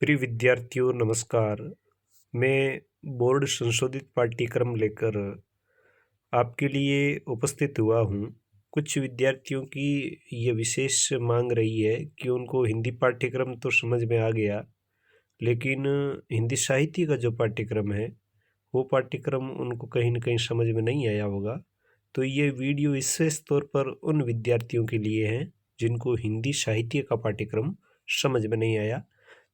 प्रिय विद्यार्थियों नमस्कार। मैं बोर्ड संशोधित पाठ्यक्रम लेकर आपके लिए उपस्थित हुआ हूँ। कुछ विद्यार्थियों की ये विशेष मांग रही है कि उनको हिंदी पाठ्यक्रम तो समझ में आ गया, लेकिन हिंदी साहित्य का जो पाठ्यक्रम है वो पाठ्यक्रम उनको कहीं न कहीं समझ में नहीं आया होगा। तो ये वीडियो विशेष तौर पर उन विद्यार्थियों के लिए है जिनको हिंदी साहित्य का पाठ्यक्रम समझ में नहीं आया।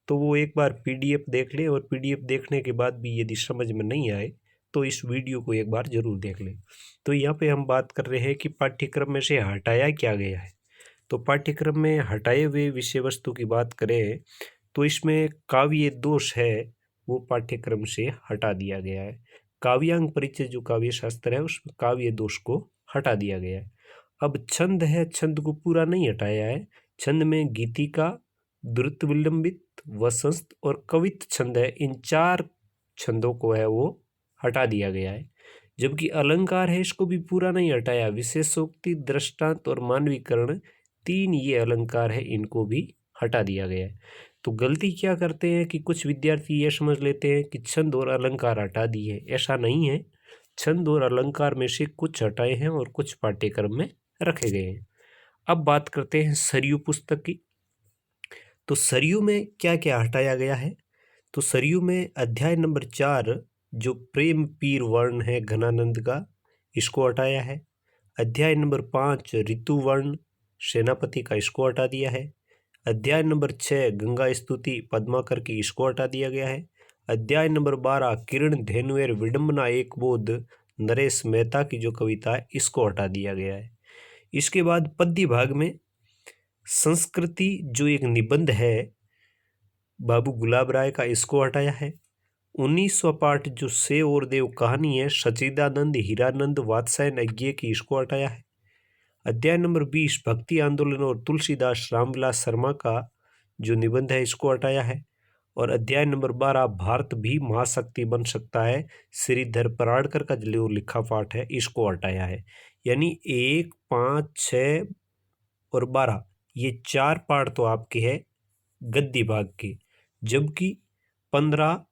तो वो एक बार पीडीएफ देख लें, और पीडीएफ देखने के बाद भी यदि समझ में नहीं आए तो इस वीडियो को एक बार ज़रूर देख लें। तो यहाँ पे हम बात कर रहे हैं कि पाठ्यक्रम में से हटाया क्या गया है। तो पाठ्यक्रम में हटाए हुए विषय वस्तु की बात करें तो इसमें काव्य दोष है वो पाठ्यक्रम से हटा दिया गया है। काव्यांग परिचय जो काव्य शास्त्र है उसमें काव्य दोष को हटा दिया गया है। अब छंद है, छंद को पूरा नहीं हटाया है। छंद में गीतिका, द्रुत विलंबित, वसंत और कवित छंद है, इन चार छंदों को है वो हटा दिया गया है। जबकि अलंकार है इसको भी पूरा नहीं हटाया। विशेषोक्ति, दृष्टांत और मानवीकरण, तीन ये अलंकार है, इनको भी हटा दिया गया है। तो गलती क्या करते हैं कि कुछ विद्यार्थी ये समझ लेते हैं कि छंद और अलंकार हटा दिए। ऐसा नहीं है। छंद और अलंकार में से कुछ हटाए हैं और कुछ पाठ्यक्रम में रखे गए हैं। अब बात करते हैं सरयू पुस्तक की। तो सरयू में क्या क्या हटाया गया है। तो सरयू में अध्याय नंबर 4 जो प्रेम पीर वर्ण है घनानंद का, इसको हटाया है। अध्याय नंबर 5 ऋतु वर्ण सेनापति का, इसको हटा दिया है। अध्याय नंबर 6 गंगा स्तुति पद्माकर की, इसको हटा दिया गया है। अध्याय नंबर 12 किरण धेनुएर विडंबना एक बोध नरेश मेहता की जो कविता है, इसको हटा दिया गया है। इसके बाद पद्य भाग में संस्कृति जो एक निबंध है बाबू गुलाब राय का, इसको हटाया है। 19वां पाठ जो से और देव कहानी है सचिदानंद हीरानंद वात्स्यायन अज्ञे की, इसको हटाया है। अध्याय नंबर 20 भक्ति आंदोलन और तुलसीदास रामविलास शर्मा का जो निबंध है, इसको हटाया है। और अध्याय नंबर 12 भारत भी महाशक्ति बन सकता है श्रीधर पराड़कर का जो लिखा पाठ है, इसको हटाया है। यानी 1, 5, 6 और 12 ये चार पाठ तो आपके हैं गद्य भाग के, जबकि 15,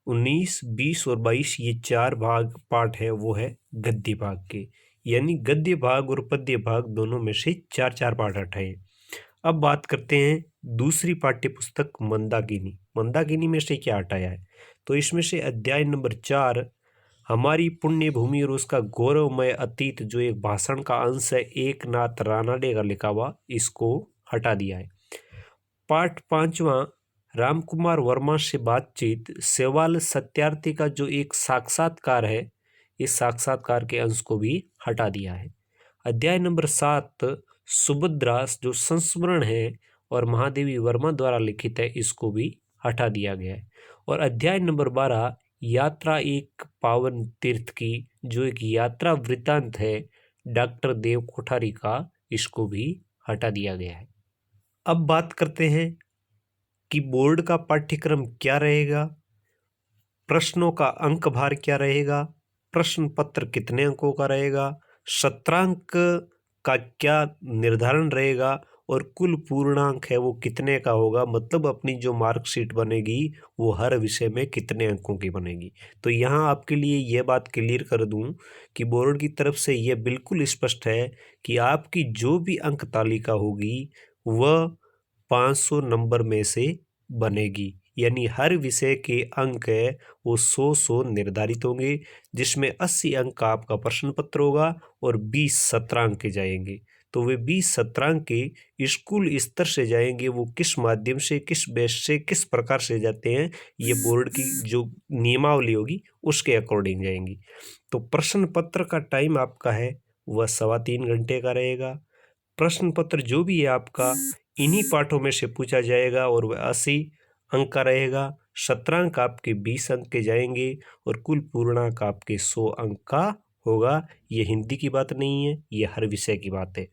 19, 20 और 22 ये चार भाग पाठ है वो है गद्य भाग के। यानी गद्य भाग और पद्य भाग दोनों में से चार चार पाठ हटाए। अब बात करते हैं दूसरी पाठ्य पुस्तक मंदाकिनी। मंदाकिनी में से क्या हटाया है। तो इसमें से अध्याय नंबर 4 हमारी पुण्य भूमि और उसका गौरवमय अतीत जो एक भाषण का अंश है एकनाथ रानाडे का लिखा हुआ, इसको हटा दिया है। पाठ 5वां रामकुमार वर्मा से बातचीत सेवाल सत्यार्थी का जो एक साक्षात्कार है, इस साक्षात्कार के अंश को भी हटा दिया है। अध्याय नंबर 7 सुभद्रा जो संस्मरण है और महादेवी वर्मा द्वारा लिखित है, इसको भी हटा दिया गया है। और अध्याय नंबर 12 यात्रा एक पावन तीर्थ की जो एक यात्रा वृत्तांत है डॉक्टर देव कोठारी का, इसको भी हटा दिया गया है। अब बात करते हैं कि बोर्ड का पाठ्यक्रम क्या रहेगा, प्रश्नों का अंक भार क्या रहेगा, प्रश्न पत्र कितने अंकों का रहेगा, सत्रांक का क्या निर्धारण रहेगा और कुल पूर्णांक है वो कितने का होगा। मतलब अपनी जो मार्कशीट बनेगी वो हर विषय में कितने अंकों की बनेगी। तो यहाँ आपके लिए यह बात क्लियर कर दूं कि बोर्ड की तरफ से यह बिल्कुल स्पष्ट है कि आपकी जो भी अंक तालिका होगी वह 500 नंबर में से बनेगी। यानी हर विषय के अंक है वो 100 निर्धारित होंगे, जिसमें 80 अंक का आपका प्रश्न पत्र होगा और 20 सत्रांक के जाएंगे। तो वे 20 सत्रांक के स्कूल स्तर से जाएंगे, वो किस माध्यम से किस बेस से किस प्रकार से जाते हैं ये बोर्ड की जो नियमावली होगी उसके अकॉर्डिंग जाएंगी। तो प्रश्न पत्र का टाइम आपका है वह 3.25 घंटे का रहेगा। प्रश्न पत्र जो भी है आपका इन्हीं पाठों में से पूछा जाएगा और वह 80 अंक का रहेगा। सत्रांक आपके 20 अंक के जाएंगे और कुल पूर्णांक आपके 100 अंक का होगा। ये हिंदी की बात नहीं है, ये हर विषय की बात है।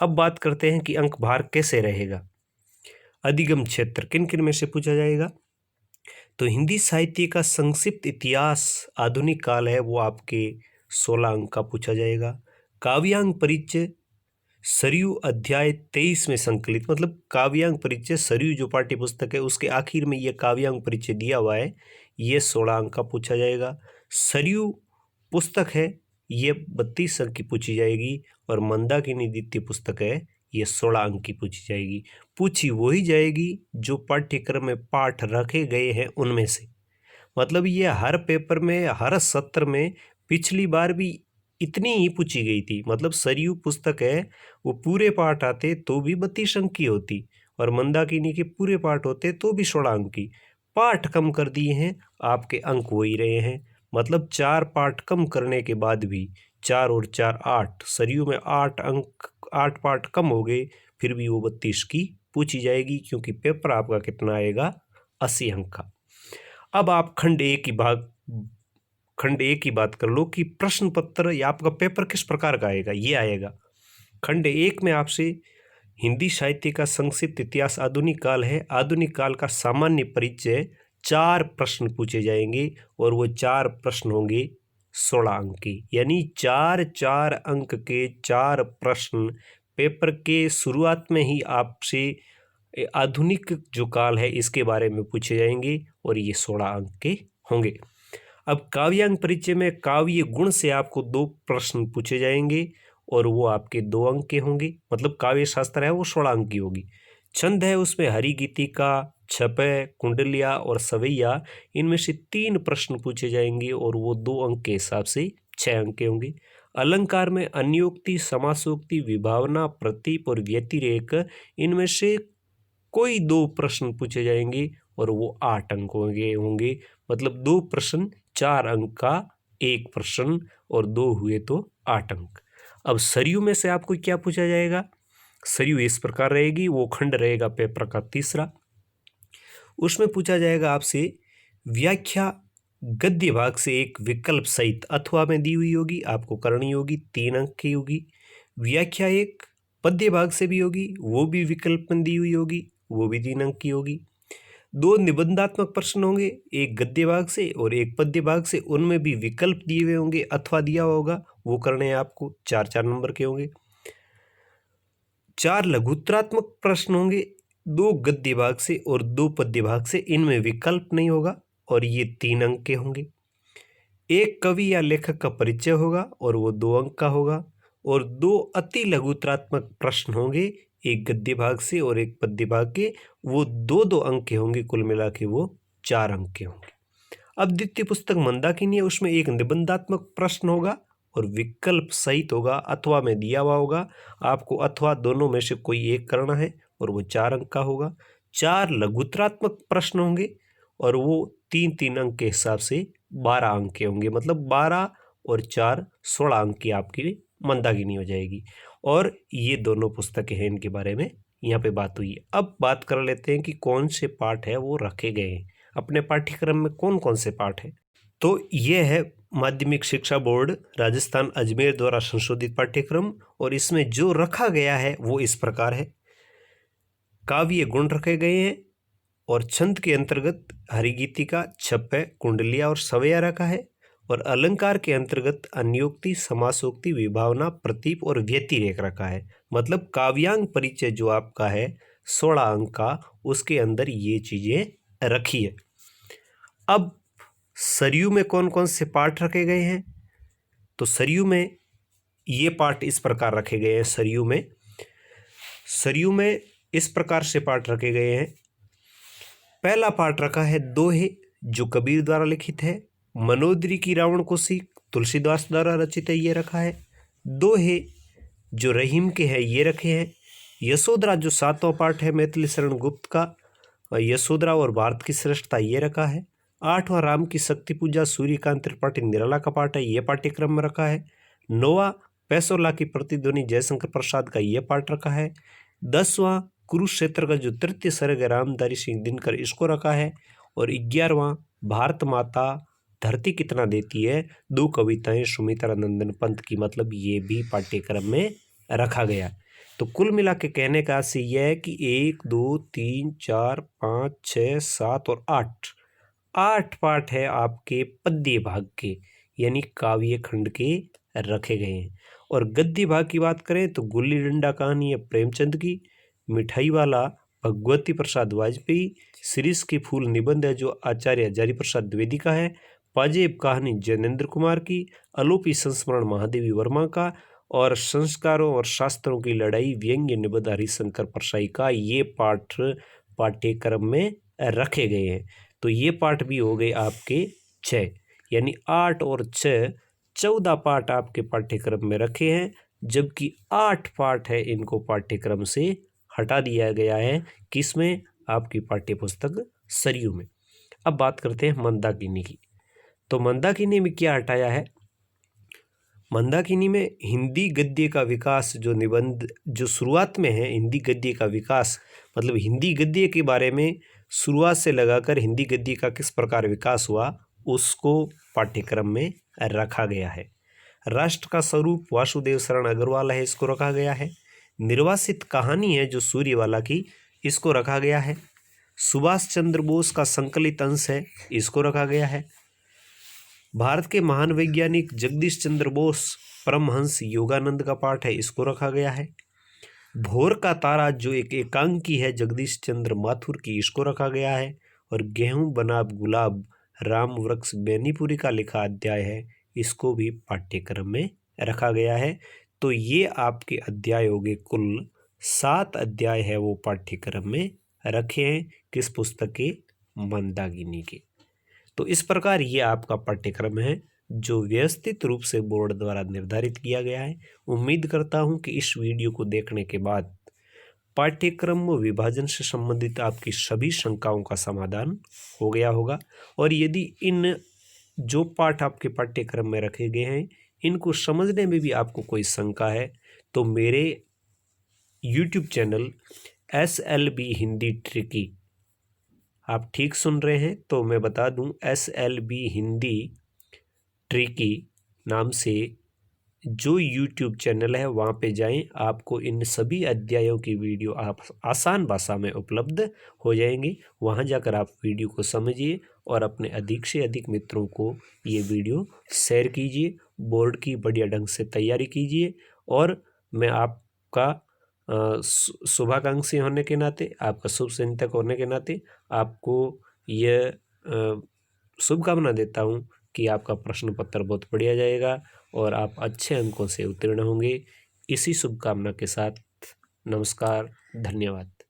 अब बात करते हैं कि अंक भार कैसे रहेगा। अधिगम क्षेत्र किन किन में से पूछा जाएगा। तो हिंदी साहित्य का संक्षिप्त इतिहास आधुनिक काल है वो आपके 16 अंक का पूछा जाएगा। काव्यांग परिचय सरयू अध्याय 23 में संकलित, मतलब काव्यांग परिचय सरयू जो पाठ्य पुस्तक है उसके आखिर में यह काव्यांग परिचय दिया हुआ है, ये 16 अंक का पूछा जाएगा। सरयू पुस्तक है ये 32 अंक की पूछी जाएगी, और मंदाकिनी द्वितीय पुस्तक है ये 16 अंक की पूछी जाएगी। पूछी वही जाएगी जो पाठ्यक्रम में पाठ रखे गए हैं उनमें से, मतलब ये हर पेपर में हर सत्र में पिछली बार भी इतनी ही पूछी गई थी। मतलब सरयू पुस्तक है वो पूरे पाठ आते तो भी 32 अंक की होती, और मंदाकिनी के पूरे पाठ होते तो भी 16 अंक की। पाठ कम कर दिए हैं, आपके अंक वही रहे हैं। मतलब 4 पाठ कम करने के बाद भी 4 और 4 8, सरयू में 8 अंक 8 पाठ कम हो गए, फिर भी वो 32 की पूछी जाएगी, क्योंकि पेपर आपका कितना आएगा 80 अंक का। अब आप खंड ए की बात कर लो कि प्रश्न पत्र या आपका पेपर किस प्रकार का आएगा। ये आएगा खंड 1 में आपसे हिंदी साहित्य का संक्षिप्त इतिहास आधुनिक काल है, आधुनिक काल का सामान्य परिचय, 4 प्रश्न पूछे जाएंगे, और वो 4 प्रश्न होंगे 16 अंक के, यानी 4 अंक के 4 प्रश्न पेपर के शुरुआत में ही आपसे आधुनिक जो काल है इसके बारे में पूछे जाएंगे, और ये 16 अंक के होंगे। अब काव्यांग परिचय में काव्य गुण से आपको 2 प्रश्न पूछे जाएंगे, और वो आपके 2 अंक के होंगे। मतलब काव्य शास्त्र है वो 16 अंक की होगी। छंद है उसमें हरि गीतिका, छपय, कुंडलिया और सवैया, इनमें से 3 प्रश्न पूछे जाएंगे, और वो 2 अंक के हिसाब से 6 अंक के होंगे। अलंकार में अन्योक्ति, समासोक्ति, विभावना, प्रतीप और व्यतिरेक, इनमें से कोई 2 प्रश्न पूछे जाएंगे, और वो 8 अंक होंगे। मतलब 2 प्रश्न 4 अंक का 1 प्रश्न, और 2 हुए तो 8 अंक। अब सरयू में से आपको क्या पूछा जाएगा? सरयू इस प्रकार रहेगी, वो खंड रहेगा पेपर का तीसरा। उसमें पूछा जाएगा आपसे व्याख्या गद्य भाग से एक विकल्प सहित, अथवा में दी हुई होगी, आपको करनी होगी, 3 अंक की होगी। व्याख्या एक पद्य भाग से भी होगी, वो भी विकल्प में दी हुई होगी, वो भी 3 अंक की होगी। 2 निबंधात्मक प्रश्न होंगे, एक गद्य भाग से और एक पद्य भाग से, उनमें भी विकल्प दिए हुए होंगे, अथवा दिया होगा, वो करने हैं आपको, 4 नंबर के होंगे। 4 लघुत्रात्मक प्रश्न होंगे, 2 गद्य भाग से और 2 पद्य भाग से, इनमें विकल्प नहीं होगा, और ये 3 अंक के होंगे। एक कवि या लेखक का परिचय होगा, और वो 2 अंक का होगा, और 2 अति लघुत्रात्मक प्रश्न होंगे, एक गद्य भाग से और एक पद्य भाग के, वो 2 अंक के होंगे, कुल मिला के वो 4 अंक के होंगे। अब द्वितीय पुस्तक मंदाकिनी है, उसमें एक निबंधात्मक प्रश्न होगा और विकल्प सहित होगा, अथवा में दिया हुआ होगा, आपको अथवा दोनों में से कोई एक करना है, और वो 4 अंक का होगा। 4 लघुत्रात्मक प्रश्न होंगे, और वो 3 अंक के हिसाब से 12 अंक के होंगे। मतलब 12 और 4 16 अंक की आपकी मंदाकिनी हो जाएगी। और ये दोनों पुस्तकें हैं, इनके बारे में यहाँ पे बात हुई है। अब बात कर लेते हैं कि कौन से पाठ है वो रखे गए हैं अपने पाठ्यक्रम में, कौन कौन से पाठ है। तो ये है माध्यमिक शिक्षा बोर्ड राजस्थान अजमेर द्वारा संशोधित पाठ्यक्रम, और इसमें जो रखा गया है वो इस प्रकार है। काव्य गुण रखे गए हैं, और छंद के अंतर्गत हरिगीतिका, छपय, कुंडलिया और सवैया रखा है, और अलंकार के अंतर्गत अन्योक्ति, समासोक्ति, विभावना, प्रतीप और व्यतिरेक रखा है। मतलब काव्यांग परिचय जो आपका है 16 अंक का, उसके अंदर ये चीजें रखी है। अब सरयू में कौन कौन से पाठ रखे गए हैं? तो सरयू में ये पाठ इस प्रकार रखे गए हैं। सरयू में इस प्रकार से पाठ रखे गए हैं। पहला पाठ रखा है दोहे, जो कबीर द्वारा लिखित है। मनोदरी की रावण को सीख तुलसीदास द्वारा रचित है, ये रखा है। दोहे जो रहीम के हैं ये रखे हैं। यशोधरा जो 7वां पाठ है मैथिली शरण गुप्त का, यशोधरा और भारत की श्रेष्ठता, ये रखा है। 8वां राम की शक्ति पूजा सूर्यकांत त्रिपाठी निराला का पाठ है, ये पाठ्यक्रम में रखा है। 9वां पैसोला की प्रतिध्वनि जयशंकर प्रसाद का ये पाठ रखा है। 10वां कुरुक्षेत्र का जो तृतीय सर्ग रामधारी सिंह दिनकर, इसको रखा है। और 11वां भारत माता धरती कितना देती है, 2 कविताएं सुमित्रा नंदन पंत की, मतलब ये भी पाठ्यक्रम में रखा गया। तो कुल मिला के कहने का आशय यह है कि 1 2 3 4 5 6 7 और 8 पाठ है आपके पद्य भाग के, यानी काव्य खंड के रखे गए हैं। और गद्य भाग की बात करें तो गुल्ली डंडा कहानी है प्रेमचंद की, मिठाई वाला भगवती प्रसाद वाजपेयी, शिरीष के फूल निबंध है जो आचार्य हजारी प्रसाद द्विवेदी का है, पाजेब कहानी जैनेन्द्र कुमार की, अलोपी संस्मरण महादेवी वर्मा का, और संस्कारों और शास्त्रों की लड़ाई व्यंग्य निबंध हरिशंकर परसाई का ये पाठ पाठ्यक्रम में रखे गए हैं। तो ये पाठ भी हो गए आपके 6, यानी 8 और 6 14 पाठ आपके पाठ्यक्रम में रखे हैं, जबकि 8 पाठ है इनको पाठ्यक्रम से हटा दिया गया है। किसमें? आपकी पाठ्य पुस्तक सरयू में। अब बात करते हैं मंदाकिनी की। तो मंदाकिनी में क्या हटाया है? मंदाकिनी में हिंदी गद्य का विकास जो निबंध जो शुरुआत में है, हिंदी गद्य का विकास मतलब हिंदी गद्य के बारे में शुरुआत से लगाकर हिंदी गद्य का किस प्रकार विकास हुआ उसको पाठ्यक्रम में रखा गया है। राष्ट्र का स्वरूप वासुदेव शरण अग्रवाल है, इसको रखा गया है। निर्वासित कहानी है जो सूर्यवाला की, इसको रखा गया है। सुभाष चंद्र बोस का संकलित अंश है, इसको रखा गया है। भारत के महान वैज्ञानिक जगदीश चंद्र बोस परमहंस योगानंद का पाठ है, इसको रखा गया है। भोर का तारा जो एक एकांकी है जगदीश चंद्र माथुर की, इसको रखा गया है। और गेहूं बनाब गुलाब राम वृक्ष बेनीपुरी का लिखा अध्याय है, इसको भी पाठ्यक्रम में रखा गया है। तो ये आपके अध्याय हो गए, कुल 7 अध्याय है वो पाठ्यक्रम में रखे हैं। किस पुस्तक के? मंदाकिनी के। तो इस प्रकार ये आपका पाठ्यक्रम है जो व्यवस्थित रूप से बोर्ड द्वारा निर्धारित किया गया है। उम्मीद करता हूँ कि इस वीडियो को देखने के बाद पाठ्यक्रम विभाजन से संबंधित आपकी सभी शंकाओं का समाधान हो गया होगा। और यदि इन जो पाठ आपके पाठ्यक्रम में रखे गए हैं इनको समझने में भी आपको कोई शंका है तो मेरे YouTube channel SLB Hindi tricky, आप ठीक सुन रहे हैं, तो मैं बता दूं SLB हिंदी ट्रिकी नाम से जो YouTube चैनल है वहाँ पे जाएं, आपको इन सभी अध्यायों की वीडियो आप आसान भाषा में उपलब्ध हो जाएंगी। वहाँ जाकर आप वीडियो को समझिए और अपने अधिक से अधिक मित्रों को ये वीडियो शेयर कीजिए। बोर्ड की बढ़िया ढंग से तैयारी कीजिए। और मैं आपका शुभाकांक्षी होने के नाते, आपका शुभ चिंतक होने के नाते आपको यह शुभकामना देता हूँ कि आपका प्रश्न पत्र बहुत बढ़िया जाएगा और आप अच्छे अंकों से उत्तीर्ण होंगे। इसी शुभकामना के साथ नमस्कार, धन्यवाद।